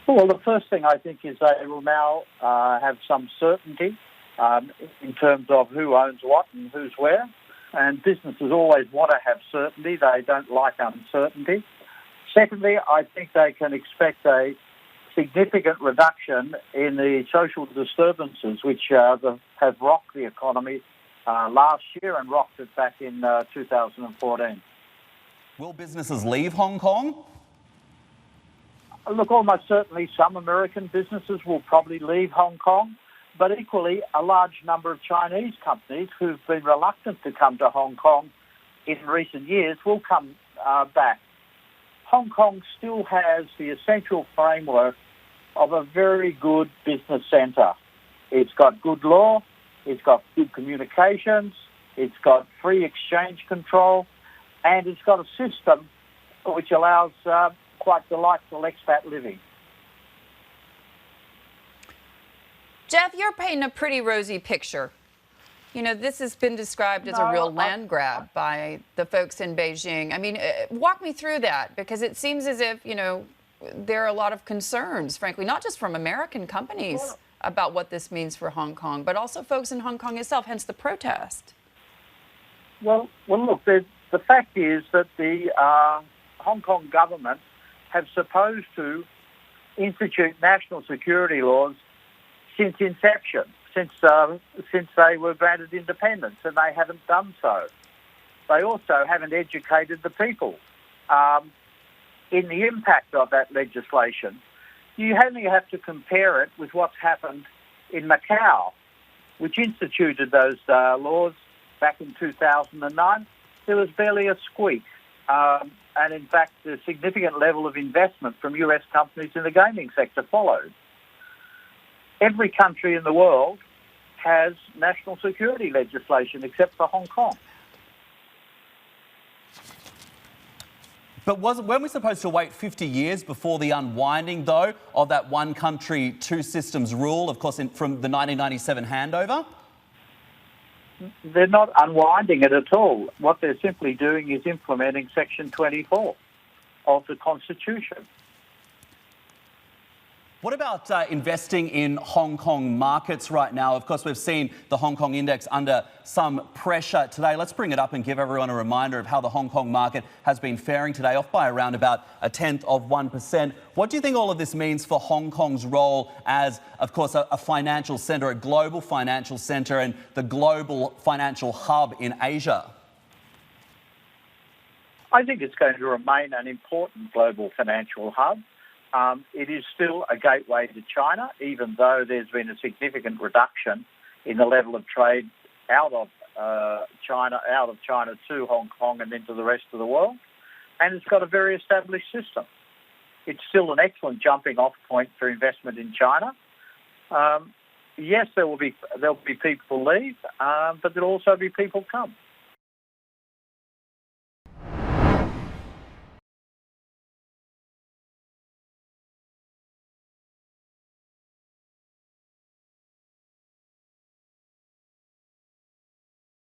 Well, the first thing I think is they will now have some certainty in terms of who owns what and who's where. And businesses always want to have certainty. They don't like uncertainty. Secondly, I think they can expect a significant reduction in the social disturbances which have rocked the economy last year and rocked it back in 2014. Will businesses leave Hong Kong? Look, almost certainly some American businesses will probably leave Hong Kong, but equally a large number of Chinese companies who've been reluctant to come to Hong Kong in recent years will come back. Hong Kong still has the essential framework of a very good business centre. It's got good law, it's got good communications, it's got free exchange control, and it's got a system which allows quite delightful expat living. Geoff, you're painting a pretty rosy picture. You know, this has been described as a real land grab by the folks in Beijing. I mean, walk me through that, because it seems as if, you know, there are a lot of concerns, frankly, not just from American companies about what this means for Hong Kong, but also folks in Hong Kong itself, hence the protest. Well, look, the fact is that the Hong Kong government have supposed to institute national security laws since inception, since they were granted independence, and they haven't done so. They also haven't educated the people in the impact of that legislation. You only have to compare it with what's happened in Macau, which instituted those laws back in 2009. There was barely a squeak. And in fact, a significant level of investment from US companies in the gaming sector followed. Every country in the world has national security legislation except for Hong Kong. But weren't we supposed to wait 50 years before the unwinding, though, of that one country, two systems rule, of course, from the 1997 handover? They're not unwinding it at all. What they're simply doing is implementing Section 24 of the Constitution. What about investing in Hong Kong markets right now? Of course, we've seen the Hong Kong index under some pressure today. Let's bring it up and give everyone a reminder of how the Hong Kong market has been faring today, off by around about 0.1%. What do you think all of this means for Hong Kong's role as, of course, a financial centre, a global financial centre and the global financial hub in Asia? I think it's going to remain an important global financial hub. It is still a gateway to China, even though there's been a significant reduction in the level of trade out of China to Hong Kong and into the rest of the world. And it's got a very established system. It's still an excellent jumping-off point for investment in China. Yes, there'll be people leave, but there'll also be people come.